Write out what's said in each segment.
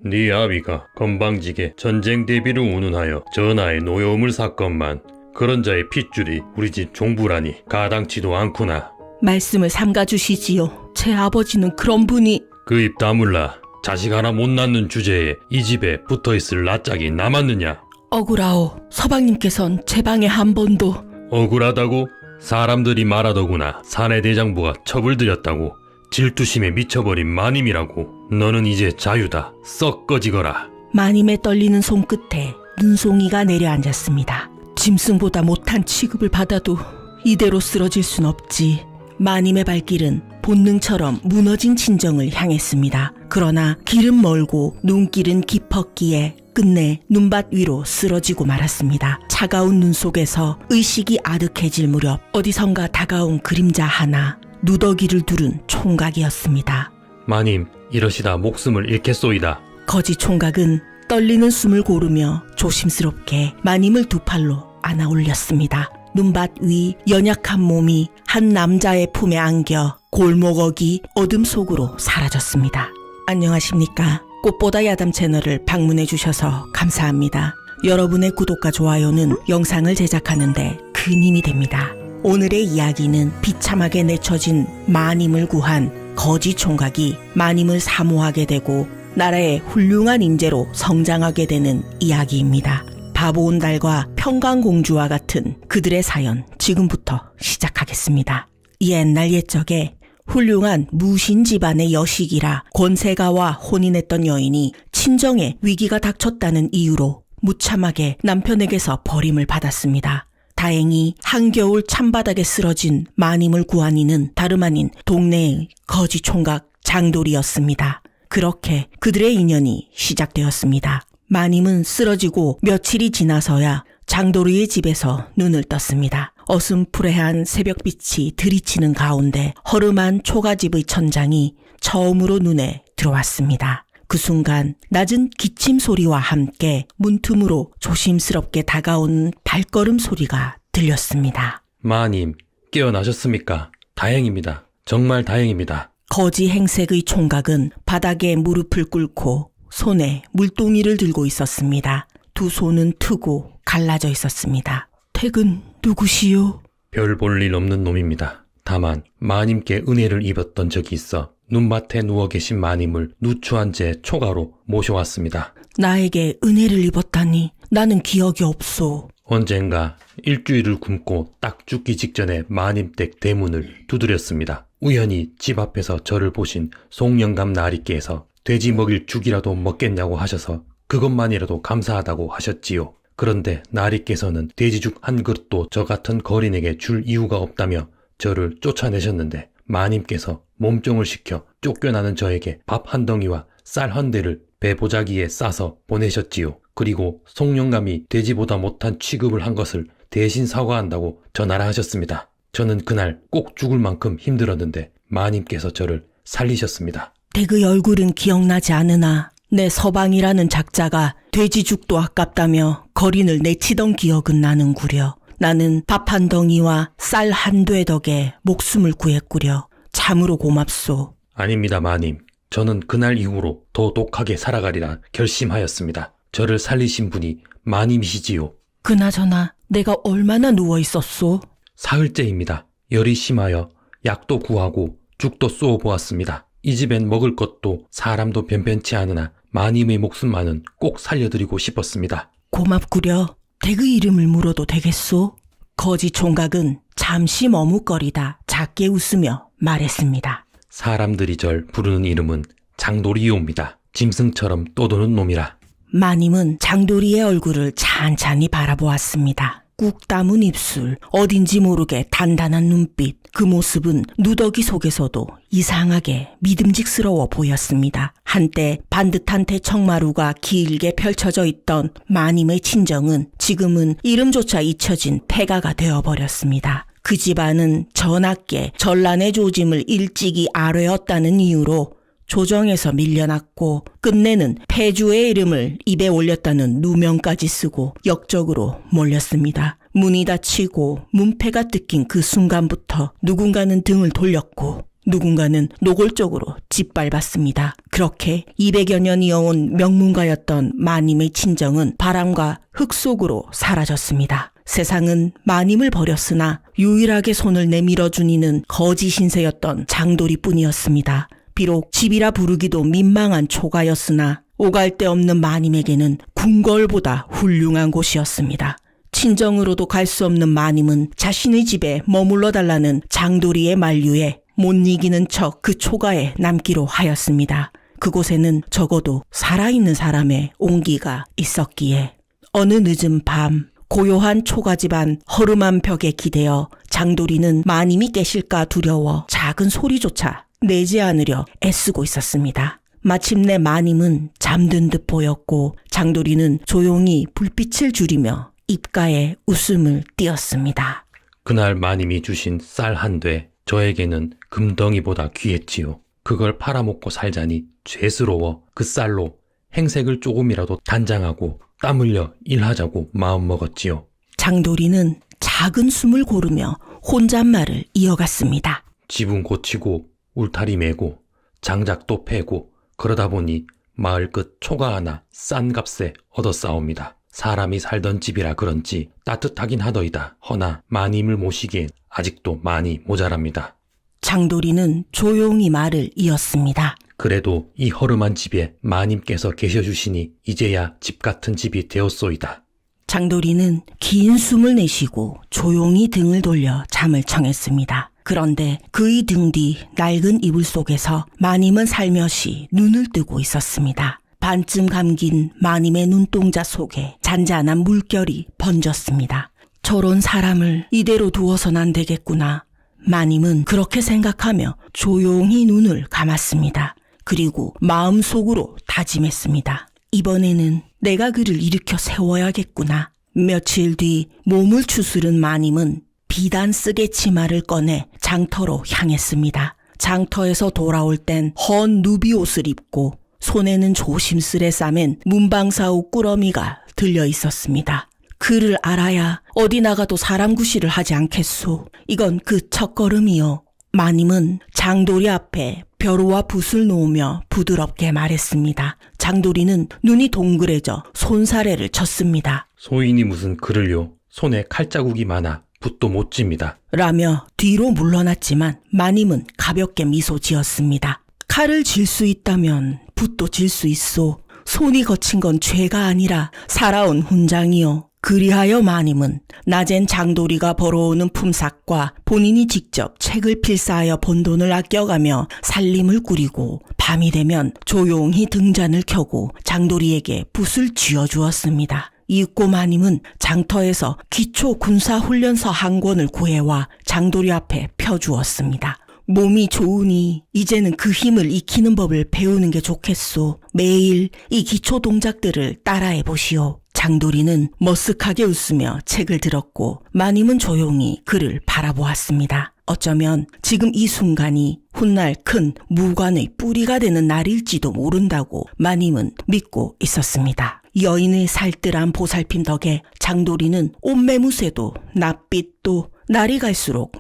네 아비가 건방지게 전쟁 대비를 운운하여 전하에 노여움을 샀건만 그런 자의 핏줄이 우리 집 종부라니 가당치도 않구나. 말씀을 삼가주시지요. 제 아버지는 그런 분이... 그 입 다물라. 자식 하나 못 낳는 주제에 이 집에 붙어있을 낯짝이 남았느냐? 억울하오. 서방님께선 제 방에 한 번도... 억울하다고? 사람들이 말하더구나. 사내 대장부가 첩을 들였다고. 질투심에 미쳐버린 마님이라고. 너는 이제 자유다. 썩 꺼지거라. 마님의 떨리는 손끝에 눈송이가 내려앉았습니다. 짐승보다 못한 취급을 받아도 이대로 쓰러질 순 없지. 마님의 발길은 본능처럼 무너진 친정을 향했습니다. 그러나 길은 멀고 눈길은 깊었기에 끝내 눈밭 위로 쓰러지고 말았습니다. 차가운 눈 속에서 의식이 아득해질 무렵 어디선가 다가온 그림자 하나, 누더기를 두른 총각이었습니다. 마님, 이러시다 목숨을 잃겠소이다. 거지 총각은 떨리는 숨을 고르며 조심스럽게 마님을 두 팔로 안아 올렸습니다. 눈밭 위 연약한 몸이 한 남자의 품에 안겨 골목어기 어둠 속으로 사라졌습니다. 안녕하십니까. 꽃보다 야담 채널을 방문해 주셔서 감사합니다. 여러분의 구독과 좋아요는 영상을 제작하는데 큰 힘이 됩니다. 오늘의 이야기는 비참하게 내쳐진 마님을 구한 거지 총각이 마님을 사모하게 되고 나라의 훌륭한 인재로 성장하게 되는 이야기입니다. 바보온 달과 평강공주와 같은 그들의 사연 지금부터 시작하겠습니다. 옛날 옛적에 훌륭한 무신 집안의 여식이라 권세가와 혼인했던 여인이 친정에 위기가 닥쳤다는 이유로 무참하게 남편에게서 버림을 받았습니다. 다행히 한겨울 찬바닥에 쓰러진 마님을 구한 이는 다름 아닌 동네의 거지 총각 장돌이었습니다. 그렇게 그들의 인연이 시작되었습니다. 마님은 쓰러지고 며칠이 지나서야 장도리의 집에서 눈을 떴습니다. 어슴푸레한 새벽빛이 들이치는 가운데 허름한 초가집의 천장이 처음으로 눈에 들어왔습니다. 그 순간 낮은 기침 소리와 함께 문틈으로 조심스럽게 다가오는 발걸음 소리가 들렸습니다. 마님, 깨어나셨습니까? 다행입니다. 정말 다행입니다. 거지 행색의 총각은 바닥에 무릎을 꿇고 손에 물동이를 들고 있었습니다. 두 손은 트고 갈라져 있었습니다. 댁은 누구시오? 별 볼 일 없는 놈입니다. 다만 마님께 은혜를 입었던 적이 있어 눈밭에 누워 계신 마님을 누추한 제 초가로 모셔왔습니다. 나에게 은혜를 입었다니 나는 기억이 없소. 언젠가 일주일을 굶고 딱 죽기 직전에 마님 댁 대문을 두드렸습니다. 우연히 집 앞에서 저를 보신 송영감 나리께서 돼지 먹일 죽이라도 먹겠냐고 하셔서 그것만이라도 감사하다고 하셨지요. 그런데 나리께서는 돼지죽 한 그릇도 저 같은 거린에게 줄 이유가 없다며 저를 쫓아내셨는데 마님께서 몸종을 시켜 쫓겨나는 저에게 밥 한 덩이와 쌀 한 대를 배보자기에 싸서 보내셨지요. 그리고 송영감이 돼지보다 못한 취급을 한 것을 대신 사과한다고 전하라 하셨습니다. 저는 그날 꼭 죽을 만큼 힘들었는데 마님께서 저를 살리셨습니다. 댁의 얼굴은 기억나지 않으나 내 서방이라는 작자가 돼지죽도 아깝다며 거린을 내치던 기억은 나는구려. 나는 밥 한 덩이와 쌀 한 돼 덕에 목숨을 구했구려. 참으로 고맙소. 아닙니다, 마님. 저는 그날 이후로 더 독하게 살아가리라 결심하였습니다. 저를 살리신 분이 마님이시지요. 그나저나 내가 얼마나 누워있었소? 사흘째입니다. 열이 심하여 약도 구하고 죽도 쏘아보았습니다. 이 집엔 먹을 것도 사람도 변변치 않으나 마님의 목숨만은 꼭 살려드리고 싶었습니다. 고맙구려. 댁의 이름을 물어도 되겠소? 거지 총각은 잠시 머뭇거리다 작게 웃으며 말했습니다. 사람들이 절 부르는 이름은 장도리오입니다. 짐승처럼 떠도는 놈이라. 마님은 장도리의 얼굴을 찬찬히 바라보았습니다. 꾹 담은 입술, 어딘지 모르게 단단한 눈빛, 그 모습은 누더기 속에서도 이상하게 믿음직스러워 보였습니다. 한때 반듯한 대청마루가 길게 펼쳐져 있던 마님의 친정은 지금은 이름조차 잊혀진 폐가가 되어버렸습니다. 그 집안은 전하께 전란의 조짐을 일찍이 아뢰었다는 이유로 조정에서 밀려났고 끝내는 폐주의 이름을 입에 올렸다는 누명까지 쓰고 역적으로 몰렸습니다. 문이 닫히고 문패가 뜯긴 그 순간부터 누군가는 등을 돌렸고 누군가는 노골적으로 짓밟았습니다. 그렇게 200여 년 이어온 명문가였던 마님의 친정은 바람과 흙 속으로 사라졌습니다. 세상은 마님을 버렸으나 유일하게 손을 내밀어준 이는 거지 신세였던 장돌이뿐이었습니다. 비록 집이라 부르기도 민망한 초가였으나 오갈 데 없는 마님에게는 궁궐보다 훌륭한 곳이었습니다. 친정으로도 갈 수 없는 마님은 자신의 집에 머물러 달라는 장돌이의 만류에 못 이기는 척 그 초가에 남기로 하였습니다. 그곳에는 적어도 살아있는 사람의 온기가 있었기에 어느 늦은 밤 고요한 초가집안 허름한 벽에 기대어 장돌이는 마님이 깨실까 두려워 작은 소리조차 내지 않으려 애쓰고 있었습니다. 마침내 마님은 잠든 듯 보였고 장돌이는 조용히 불빛을 줄이며 입가에 웃음을 띄었습니다. 그날 마님이 주신 쌀 한 돼 저에게는 금덩이보다 귀했지요. 그걸 팔아먹고 살자니 죄스러워 그 쌀로 행색을 조금이라도 단장하고 땀 흘려 일하자고 마음먹었지요. 장돌이는 작은 숨을 고르며 혼잣말을 이어갔습니다. 집은 고치고 울타리 메고 장작도 패고 그러다 보니 마을 끝 초가 하나 싼 값에 얻어싸옵니다. 사람이 살던 집이라 그런지 따뜻하긴 하더이다. 허나 마님을 모시기엔 아직도 많이 모자랍니다. 장돌이는 조용히 말을 이었습니다. 그래도 이 허름한 집에 마님께서 계셔주시니 이제야 집 같은 집이 되었소이다. 장돌이는 긴 숨을 내쉬고 조용히 등을 돌려 잠을 청했습니다. 그런데 그의 등 뒤 낡은 이불 속에서 마님은 살며시 눈을 뜨고 있었습니다. 반쯤 감긴 마님의 눈동자 속에 잔잔한 물결이 번졌습니다. 저런 사람을 이대로 두어선 안 되겠구나. 마님은 그렇게 생각하며 조용히 눈을 감았습니다. 그리고 마음속으로 다짐했습니다. 이번에는 내가 그를 일으켜 세워야겠구나. 며칠 뒤 몸을 추스른 마님은 비단 쓰개 치마를 꺼내 장터로 향했습니다. 장터에서 돌아올 땐 헌 누비 옷을 입고 손에는 조심스레 싸맨 문방사우 꾸러미가 들려 있었습니다. 그를 알아야 어디 나가도 사람 구실을 하지 않겠소. 이건 그 첫걸음이요. 마님은 장돌이 앞에 벼루와 붓을 놓으며 부드럽게 말했습니다. 장돌이는 눈이 동그래져 손사래를 쳤습니다. 소인이 무슨 글을요. 손에 칼자국이 많아 붓도 못 집니다. 라며 뒤로 물러났지만 마님은 가볍게 미소 지었습니다. 칼을 질 수 있다면 붓도 질 수 있소. 손이 거친 건 죄가 아니라 살아온 훈장이요. 그리하여 마님은 낮엔 장돌이가 벌어오는 품삯과 본인이 직접 책을 필사하여 번 돈을 아껴가며 살림을 꾸리고 밤이 되면 조용히 등잔을 켜고 장돌이에게 붓을 쥐어주었습니다. 이윽고 마님은 장터에서 기초 군사훈련서 한 권을 구해와 장돌이 앞에 펴주었습니다. 몸이 좋으니 이제는 그 힘을 익히는 법을 배우는 게 좋겠소. 매일 이 기초 동작들을 따라해 보시오. 장돌이는 머쓱하게 웃으며 책을 들었고 마님은 조용히 그를 바라보았습니다. 어쩌면 지금 이 순간이 훗날 큰 무관의 뿌리가 되는 날일지도 모른다고 마님은 믿고 있었습니다. 여인의 살뜰한 보살핌 덕에 장돌이는 옷매무새도 낯빛도 날이 갈수록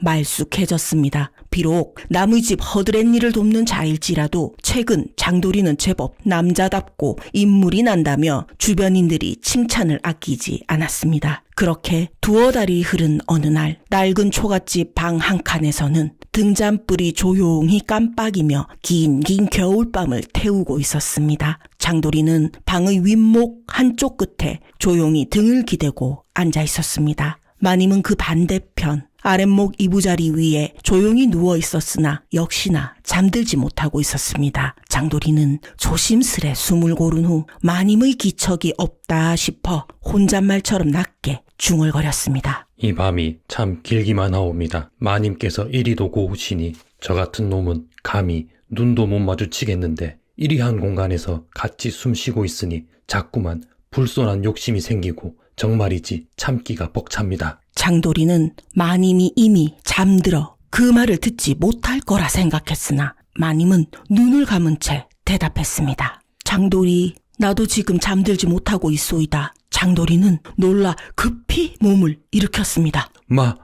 말쑥해졌습니다. 비록 남의 집 허드렛 일을 돕는 자일지라도 최근 장돌이는 제법 남자답고 인물이 난다며 주변인들이 칭찬을 아끼지 않았습니다. 그렇게 두어 달이 흐른 어느 날 낡은 초가집 방 한 칸에서는 등잔불이 조용히 깜빡이며 긴긴 겨울밤을 태우고 있었습니다. 장돌이는 방의 윗목 한쪽 끝에 조용히 등을 기대고 앉아 있었습니다. 마님은 그 반대편 아랫목 이부자리 위에 조용히 누워 있었으나 역시나 잠들지 못하고 있었습니다. 장돌이는 조심스레 숨을 고른 후 마님의 기척이 없다 싶어 혼잣말처럼 낮게 중얼거렸습니다. 이 밤이 참 길기만 하옵니다. 마님께서 이리도 고우시니 저 같은 놈은 감히 눈도 못 마주치겠는데 이리 한 공간에서 같이 숨쉬고 있으니 자꾸만 불손한 욕심이 생기고 정말이지 참기가 벅찹니다. 장돌이는 마님이 이미 잠들어 그 말을 듣지 못할 거라 생각했으나 마님은 눈을 감은 채 대답했습니다. 장돌이, 나도 지금 잠들지 못하고 있소이다. 장돌이는 놀라 급히 몸을 일으켰습니다.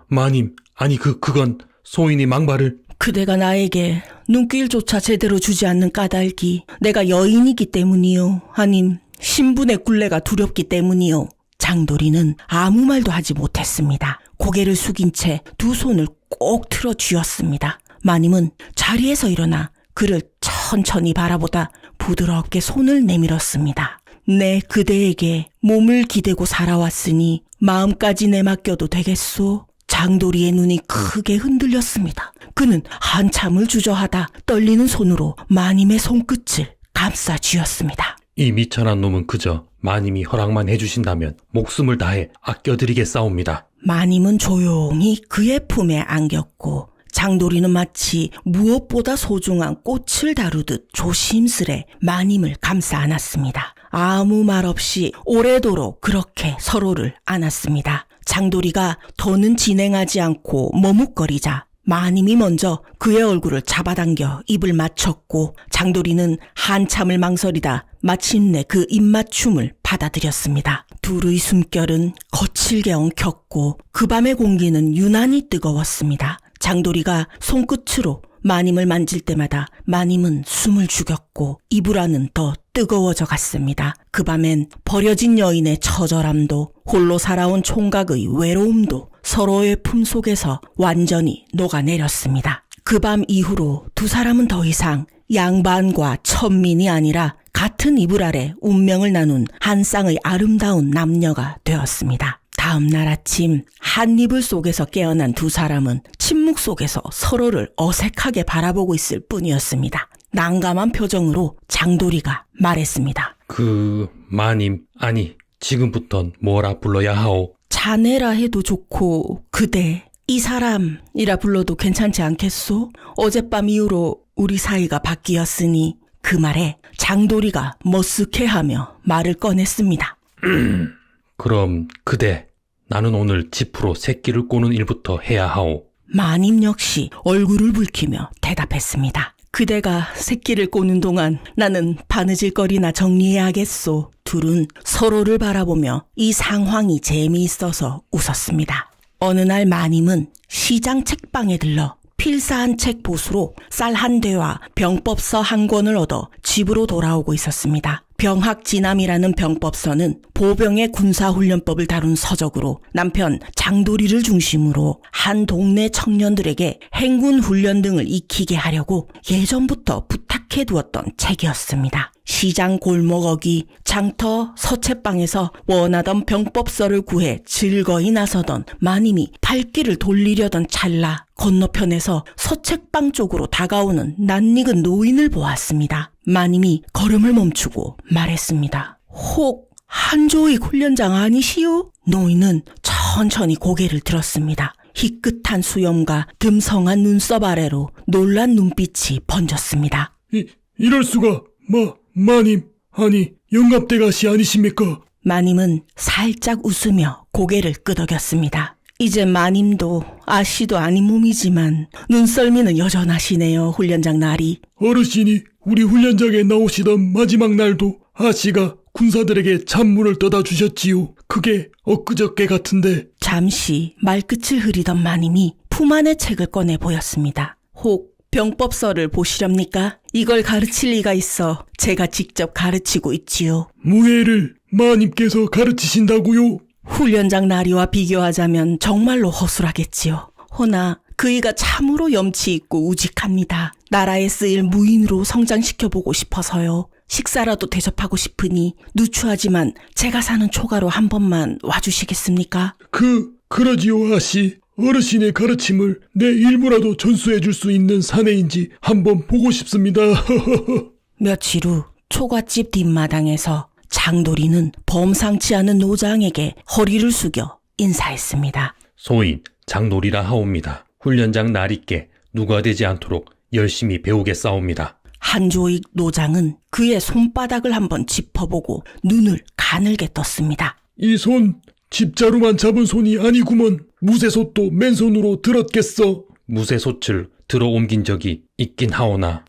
마님, 아니 그건 소인이 망발을... 그대가 나에게 눈길조차 제대로 주지 않는 까닭이 내가 여인이기 때문이요, 아님 신분의 굴레가 두렵기 때문이요. 장도리는 아무 말도 하지 못했습니다. 고개를 숙인 채 두 손을 꼭 틀어 쥐었습니다. 마님은 자리에서 일어나 그를 천천히 바라보다 부드럽게 손을 내밀었습니다. 내 그대에게 몸을 기대고 살아왔으니 마음까지 내맡겨도 되겠소? 장도리의 눈이 크게 흔들렸습니다. 그는 한참을 주저하다 떨리는 손으로 마님의 손끝을 감싸 쥐었습니다. 이 미천한 놈은 그저 마님이 허락만 해주신다면 목숨을 다해 아껴드리겠사옵니다. 마님은 조용히 그의 품에 안겼고 장도리는 마치 무엇보다 소중한 꽃을 다루듯 조심스레 마님을 감싸 안았습니다. 아무 말 없이 오래도록 그렇게 서로를 안았습니다. 장도리가 더는 진행하지 않고 머뭇거리자 마님이 먼저 그의 얼굴을 잡아당겨 입을 맞췄고 장도리는 한참을 망설이다 마침내 그 입맞춤을 받아들였습니다. 둘의 숨결은 거칠게 엉켰고 그 밤의 공기는 유난히 뜨거웠습니다. 장도리가 손끝으로 마님을 만질 때마다 마님은 숨을 죽였고 이불 안은 더 뜨거워져 갔습니다. 그 밤엔 버려진 여인의 처절함도 홀로 살아온 총각의 외로움도 서로의 품속에서 완전히 녹아내렸습니다. 그 밤 이후로 두 사람은 더 이상 양반과 천민이 아니라 같은 이불 아래 운명을 나눈 한 쌍의 아름다운 남녀가 되었습니다. 다음 날 아침 한 이불 속에서 깨어난 두 사람은 침묵 속에서 서로를 어색하게 바라보고 있을 뿐이었습니다. 난감한 표정으로 장도리가 말했습니다. 마님, 아니, 지금부턴 뭐라 불러야 하오? 자네라 해도 좋고 그대, 이 사람이라 불러도 괜찮지 않겠소? 어젯밤 이후로 우리 사이가 바뀌었으니. 그 말에 장도리가 머쓱해하며 말을 꺼냈습니다. 그럼 그대, 나는 오늘 집으로 새끼를 꼬는 일부터 해야 하오. 마님 역시 얼굴을 붉히며 대답했습니다. 그대가 새끼를 꼬는 동안 나는 바느질거리나 정리해야겠소. 둘은 서로를 바라보며 이 상황이 재미있어서 웃었습니다. 어느 날 마님은 시장 책방에 들러 필사한 책 보수로 쌀 한 대와 병법서 한 권을 얻어 집으로 돌아오고 있었습니다. 병학진암이라는 병법서는 보병의 군사훈련법을 다룬 서적으로 남편 장도리를 중심으로 한 동네 청년들에게 행군 훈련 등을 익히게 하려고 예전부터 부탁해두었던 책이었습니다. 시장 골목어기 장터 서채방에서 원하던 병법서를 구해 즐거이 나서던 마님이 발길을 돌리려던 찰나 건너편에서 서책방 쪽으로 다가오는 낯익은 노인을 보았습니다. 마님이 걸음을 멈추고 말했습니다. 혹 한조익 훈련장 아니시오? 노인은 천천히 고개를 들었습니다. 희끗한 수염과 듬성한 눈썹 아래로 놀란 눈빛이 번졌습니다. 이럴 수가, 마님, 아니, 영갑대가시 아니십니까? 마님은 살짝 웃으며 고개를 끄덕였습니다. 이제 마님도 아씨도 아닌 몸이지만 눈썰미는 여전하시네요, 훈련장 날이. 어르신이 우리 훈련장에 나오시던 마지막 날도 아씨가 군사들에게 찬물을 떠다 주셨지요. 그게 엊그저께 같은데. 잠시 말끝을 흐리던 마님이 품 안의 책을 꺼내 보였습니다. 혹 병법서를 보시렵니까? 이걸 가르칠 리가 있어 제가 직접 가르치고 있지요. 무예를 마님께서 가르치신다고요? 훈련장 나리와 비교하자면 정말로 허술하겠지요. 허나 그이가 참으로 염치 있고 우직합니다. 나라에 쓰일 무인으로 성장시켜보고 싶어서요. 식사라도 대접하고 싶으니 누추하지만 제가 사는 초가로 한 번만 와주시겠습니까? 그러지요, 아씨. 어르신의 가르침을 내 일부라도 전수해줄 수 있는 사내인지 한번 보고 싶습니다. 며칠 후 초가집 뒷마당에서 장도리는 범상치 않은 노장에게 허리를 숙여 인사했습니다. 소인 장놀이라 하옵니다. 훈련장 날있게 누가 되지 않도록 열심히 배우겠사옵니다. 한조익 노장은 그의 손바닥을 한번 짚어보고 눈을 가늘게 떴습니다. 이 손 집자루만 잡은 손이 아니구먼. 무쇠솥도 맨손으로 들었겠어. 무쇠솥을 들어 옮긴 적이 있긴 하오나.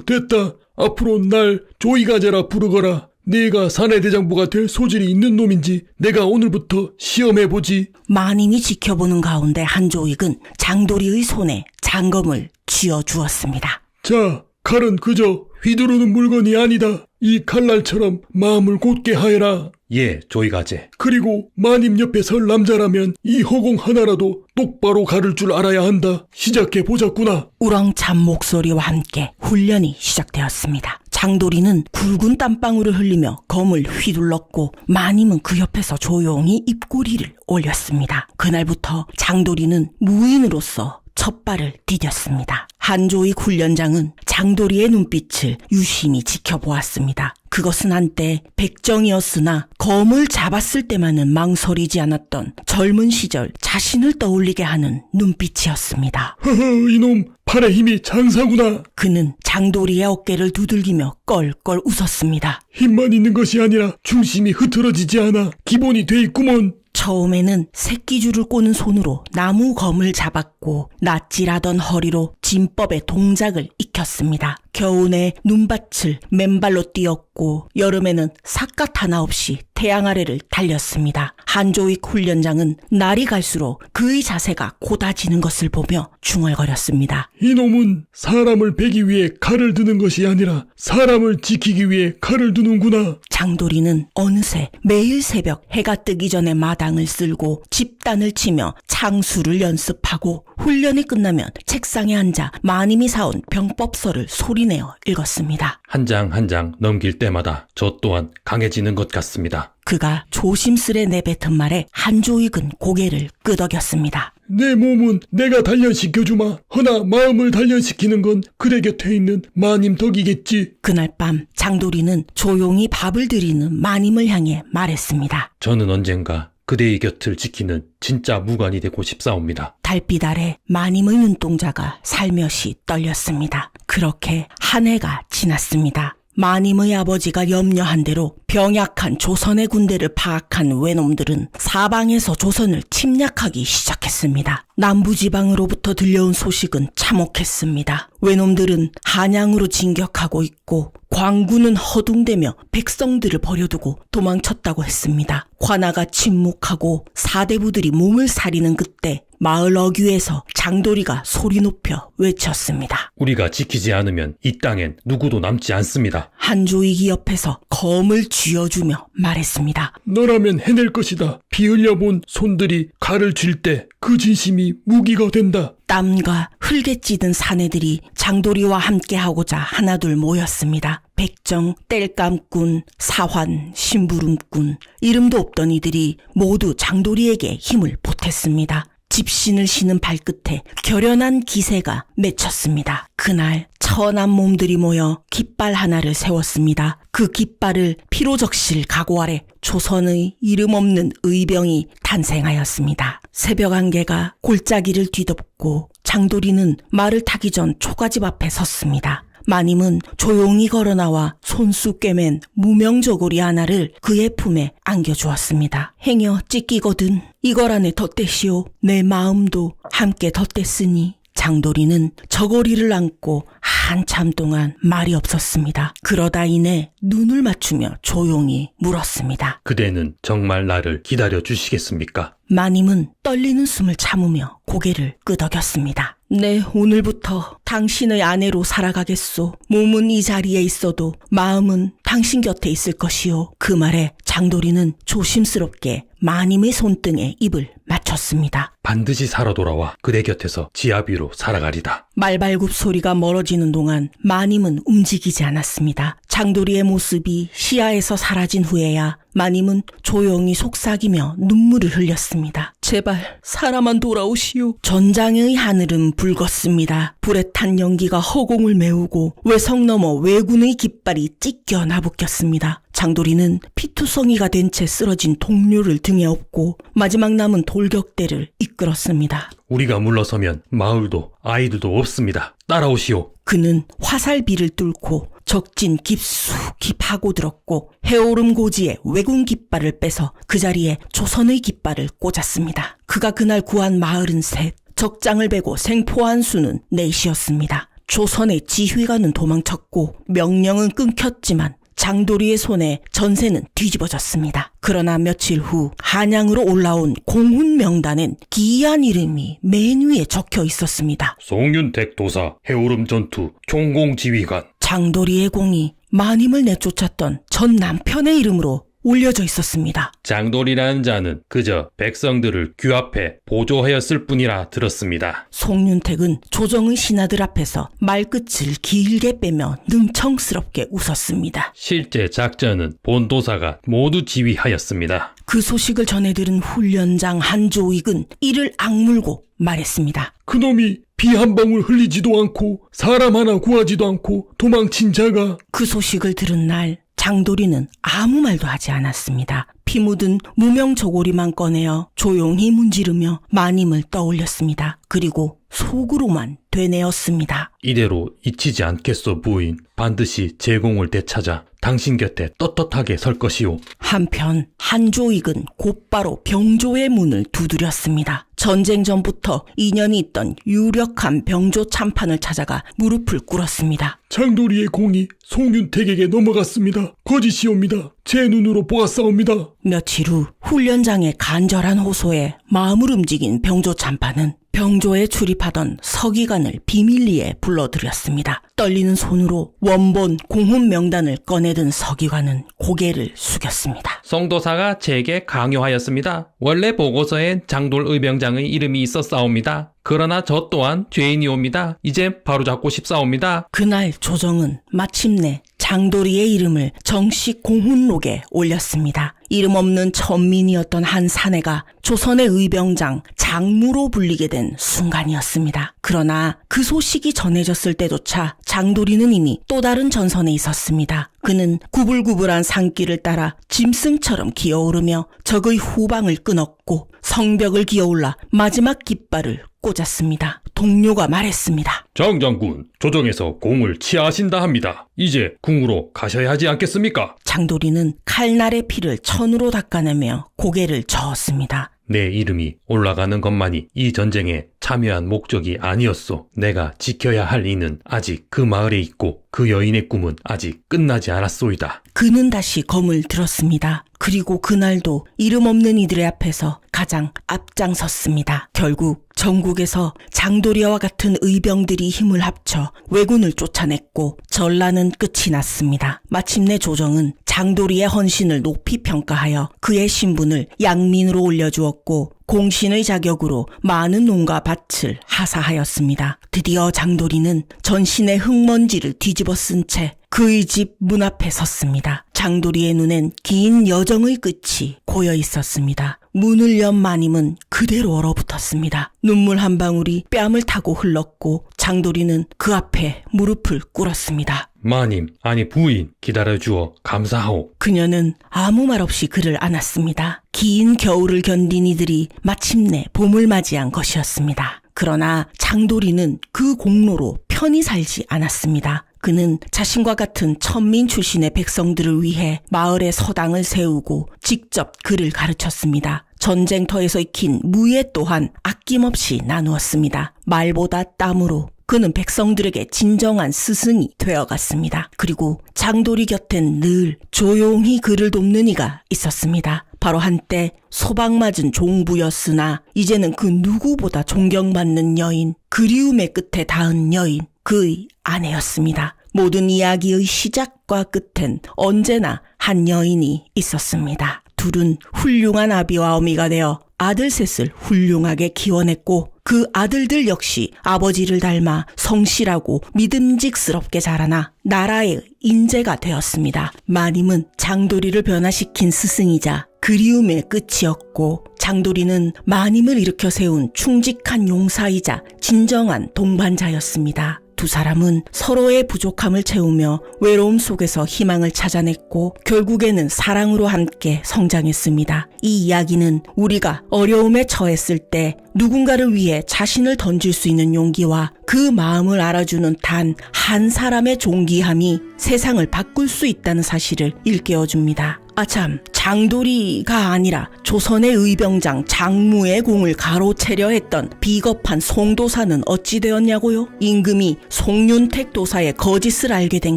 됐다. 앞으로 날 조이가제라 부르거라. 네가 사내대장부가 될 소질이 있는 놈인지 내가 오늘부터 시험해보지. 마님이 지켜보는 가운데 한조익은 장도리의 손에 장검을 쥐어주었습니다. 자, 칼은 그저 휘두르는 물건이 아니다. 이 칼날처럼 마음을 곧게 하여라. 예, 조이가제. 그리고 마님 옆에 설 남자라면 이 허공 하나라도 똑바로 가를 줄 알아야 한다. 시작해 보자꾸나. 우렁찬 목소리와 함께 훈련이 시작되었습니다. 장도리는 굵은 땀방울을 흘리며 검을 휘둘렀고 마님은 그 옆에서 조용히 입꼬리를 올렸습니다. 그날부터 장도리는 무인으로서 첫 발을 디뎠습니다. 한조익 훈련장은 장도리의 눈빛을 유심히 지켜보았습니다. 그것은 한때 백정이었으나 검을 잡았을 때만은 망설이지 않았던 젊은 시절 자신을 떠올리게 하는 눈빛이었습니다. 허허, 이놈 팔의 힘이 장사구나. 그는 장도리의 어깨를 두들기며 껄껄 웃었습니다. 힘만 있는 것이 아니라 중심이 흐트러지지 않아 기본이 돼 있구먼. 처음에는 새끼줄을 꼬는 손으로 나무 검을 잡았고 낯질하던 허리로 진법의 동작을 익혔습니다. 겨우내 눈밭을 맨발로 뛰었고 여름에는 삿갓 하나 없이 태양 아래를 달렸습니다. 한조익 훈련장은 날이 갈수록 그의 자세가 고다지는 것을 보며 중얼거렸습니다. 이놈은 사람을 베기 위해 칼을 드는 것이 아니라 사람을 지키기 위해 칼을 드는구나. 장도리는 어느새 매일 새벽 해가 뜨기 전에 마당을 쓸고 집단을 치며 창수를 연습하고 훈련이 끝나면 책상에 앉아 마님이 사온 병법서를 소리내어 읽었습니다. 한 장 한 장 넘길 때마다 저 또한 강해지는 것 같습니다. 그가 조심스레 내뱉은 말에 한조익은 고개를 끄덕였습니다. 내 몸은 내가 단련시켜주마. 허나 마음을 단련시키는 건 그대 곁에 있는 마님 덕이겠지. 그날 밤 장도리는 조용히 밥을 드리는 마님을 향해 말했습니다. 저는 언젠가 그대의 곁을 지키는 진짜 무관이 되고 싶사옵니다. 달빛 아래 마님의 눈동자가 살며시 떨렸습니다. 그렇게 한 해가 지났습니다. 마님의 아버지가 염려한 대로 병약한 조선의 군대를 파악한 외놈들은 사방에서 조선을 침략하기 시작했습니다. 남부지방으로부터 들려온 소식은 참혹했습니다. 외놈들은 한양으로 진격하고 있고 광군은 허둥대며 백성들을 버려두고 도망쳤다고 했습니다. 관아가 침묵하고 사대부들이 몸을 사리는 그때 마을 어귀에서 장도리가 소리 높여 외쳤습니다. 우리가 지키지 않으면 이 땅엔 누구도 남지 않습니다. 한조익이 옆에서 검을 쥐어주며 말했습니다. 너라면 해낼 것이다. 피 흘려본 손들이 칼을 쥘 때 그 진심이 무기가 된다. 땀과 흙에 찌든 사내들이 장도리와 함께하고자 하나둘 모였습니다. 백정, 땔감꾼, 사환, 심부름꾼, 이름도 없던 이들이 모두 장도리에게 힘을 보탰습니다. 집신을 신은 발끝에 결연한 기세가 맺혔습니다. 그날 천한 몸들이 모여 깃발 하나를 세웠습니다. 그 깃발을 피로 적실 각오 아래 조선의 이름 없는 의병이 탄생하였습니다. 새벽 안개가 골짜기를 뒤덮고 장도리는 말을 타기 전 초가집 앞에 섰습니다. 마님은 조용히 걸어나와 손수 꿰맨 무명저고리 하나를 그의 품에 안겨주었습니다. 행여 찢기거든 이걸 안에 덧대시오. 내 마음도 함께 덧댔으니. 장도리는 저고리를 안고 한참 동안 말이 없었습니다. 그러다 이내 눈을 맞추며 조용히 물었습니다. 그대는 정말 나를 기다려 주시겠습니까? 마님은 떨리는 숨을 참으며 고개를 끄덕였습니다. 네, 오늘부터 당신의 아내로 살아가겠소. 몸은 이 자리에 있어도 마음은 당신 곁에 있을 것이오. 그 말에 장도리는 조심스럽게 마님의 손등에 입을 맞췄습니다. 반드시 살아 돌아와 그대 곁에서 지압 위로 살아가리다. 말발굽 소리가 멀어지는 동안 마님은 움직이지 않았습니다. 장도리의 모습이 시야에서 사라진 후에야 마님은 조용히 속삭이며 눈물을 흘렸습니다. 제발 사람만 돌아오시오. 전장의 하늘은 붉었습니다. 불에 탄 연기가 허공을 메우고 외성 너머 왜군의 깃발이 찢겨 나부꼈습니다. 장도리는 피투성이가 된 채 쓰러진 동료를 등에 업고 마지막 남은 돌격대를 이끌었습니다. 우리가 물러서면 마을도 아이들도 없습니다. 따라오시오. 그는 화살비를 뚫고 적진 깊숙이 파고들었고 해오름 고지에 왜군 깃발을 빼서 그 자리에 조선의 깃발을 꽂았습니다. 그가 그날 구한 마을은 셋, 적장을 베고 생포한 수는 넷이었습니다. 조선의 지휘관은 도망쳤고 명령은 끊겼지만 장도리의 손에 전세는 뒤집어졌습니다. 그러나 며칠 후 한양으로 올라온 공훈 명단엔 기이한 이름이 맨 위에 적혀 있었습니다. 송윤택 도사, 해오름 전투, 총공지휘관. 장도리의 공이 마님을 내쫓았던 전 남편의 이름으로 올려져 있었습니다. 장돌이라는 자는 그저 백성들을 규합해 보조하였을 뿐이라 들었습니다. 송윤택은 조정의 신하들 앞에서 말끝을 길게 빼며 능청스럽게 웃었습니다. 실제 작전은 본도사가 모두 지휘하였습니다. 그 소식을 전해 들은 훈련장 한조익은 이를 악물고 말했습니다. 그놈이 피 한 방울 흘리지도 않고 사람 하나 구하지도 않고 도망친 자가 그 소식을 들은 날 장도리는 아무 말도 하지 않았습니다. 피 묻은 무명 저고리만 꺼내어 조용히 문지르며 마님을 떠올렸습니다. 그리고 속으로만 되뇌었습니다. 이대로 잊히지 않겠소 부인. 반드시 제공을 되찾아 당신 곁에 떳떳하게 설 것이오. 한편 한조익은 곧바로 병조의 문을 두드렸습니다. 전쟁 전부터 인연이 있던 유력한 병조 참판을 찾아가 무릎을 꿇었습니다. 장도리의 공이 송윤택에게 넘어갔습니다. 거짓이옵니다. 제 눈으로 보았사옵니다. 며칠 후 훈련장의 간절한 호소에 마음을 움직인 병조 참판은 병조에 출입하던 서기관을 비밀리에 불러들였습니다. 떨리는 손으로 원본 공훈 명단을 꺼내든 서기관은 고개를 숙였습니다. 송도사가 제게 강요하였습니다. 원래 보고서엔 장돌 의병장의 이름이 있었사옵니다. 그러나 저 또한 죄인이옵니다. 이제 바로잡고 싶사옵니다. 그날 조정은 마침내 장도리의 이름을 정식 공훈록에 올렸습니다. 이름 없는 천민이었던 한 사내가 조선의 의병장 장무로 불리게 된 순간이었습니다. 그러나 그 소식이 전해졌을 때조차 장도리는 이미 또 다른 전선에 있었습니다. 그는 구불구불한 산길을 따라 짐승처럼 기어오르며 적의 후방을 끊었고 성벽을 기어올라 마지막 깃발을 꽂았습니다. 동료가 말했습니다. 정장군, 조정에서 공을 치하하신다 합니다. 이제 궁으로 가셔야 하지 않겠습니까? 장도리는 칼날의 피를 천으로 닦아내며 고개를 저었습니다. 내 이름이 올라가는 것만이 이 전쟁에 참여한 목적이 아니었소. 내가 지켜야 할 이는 아직 그 마을에 있고 그 여인의 꿈은 아직 끝나지 않았소이다. 그는 다시 검을 들었습니다. 그리고 그날도 이름 없는 이들의 앞에서 가장 앞장섰습니다. 결국 전국에서 장도리와 같은 의병들이 힘을 합쳐 왜군을 쫓아냈고 전란은 끝이 났습니다. 마침내 조정은 장도리의 헌신을 높이 평가하여 그의 신분을 양민으로 올려주었고 공신의 자격으로 많은 농가 밭을 하사하였습니다. 드디어 장도리는 전신의 흙먼지를 뒤집어 쓴 채 그의 집 문 앞에 섰습니다. 장도리의 눈엔 긴 여정의 끝이 고여 있었습니다. 문을 연 마님은 그대로 얼어붙었습니다. 눈물 한 방울이 뺨을 타고 흘렀고 장도리는 그 앞에 무릎을 꿇었습니다. 마님, 아니 부인, 기다려주어 감사하오. 그녀는 아무 말 없이 그를 안았습니다. 긴 겨울을 견딘 이들이 마침내 봄을 맞이한 것이었습니다. 그러나 장도리는 그 공로로 편히 살지 않았습니다. 그는 자신과 같은 천민 출신의 백성들을 위해 마을에 서당을 세우고 직접 글을 가르쳤습니다. 전쟁터에서 익힌 무예 또한 아낌없이 나누었습니다. 말보다 땀으로 그는 백성들에게 진정한 스승이 되어갔습니다. 그리고 장도리 곁엔 늘 조용히 그를 돕는 이가 있었습니다. 바로 한때 소방맞은 종부였으나 이제는 그 누구보다 존경받는 여인, 그리움의 끝에 닿은 여인, 그의 아내였습니다. 모든 이야기의 시작과 끝엔 언제나 한 여인이 있었습니다. 둘은 훌륭한 아비와 어미가 되어 아들 셋을 훌륭하게 키워냈고 그 아들들 역시 아버지를 닮아 성실하고 믿음직스럽게 자라나 나라의 인재가 되었습니다. 마님은 장도리를 변화시킨 스승이자 그리움의 끝이었고 장도리는 마님을 일으켜 세운 충직한 용사이자 진정한 동반자였습니다. 두 사람은 서로의 부족함을 채우며 외로움 속에서 희망을 찾아냈고 결국에는 사랑으로 함께 성장했습니다. 이 이야기는 우리가 어려움에 처했을 때 누군가를 위해 자신을 던질 수 있는 용기와 그 마음을 알아주는 단 한 사람의 존귀함이 세상을 바꿀 수 있다는 사실을 일깨워줍니다. 아참, 장도리가 아니라 조선의 의병장 장무의 공을 가로채려 했던 비겁한 송도사는 어찌 되었냐고요? 임금이 송윤택 도사의 거짓을 알게 된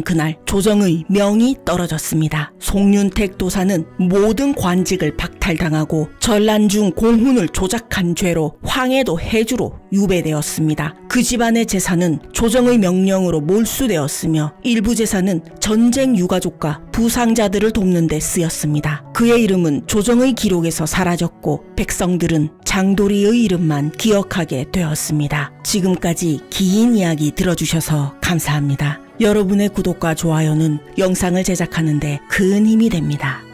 그날 조정의 명이 떨어졌습니다. 송윤택 도사는 모든 관직을 박탈당하고 전란 중 공훈을 조작한 죄로 황해도 해주로 유배되었습니다. 그 집안의 재산은 조정의 명령으로 몰수되었으며 일부 재산은 전쟁 유가족과 부상자들을 돕는 데 쓰였습니다. 그의 이름은 조정의 기록에서 사라졌고 백성들은 장도리의 이름만 기억하게 되었습니다. 지금까지 긴 이야기 들어주셔서 감사합니다. 여러분의 구독과 좋아요는 영상을 제작하는 데 큰 힘이 됩니다.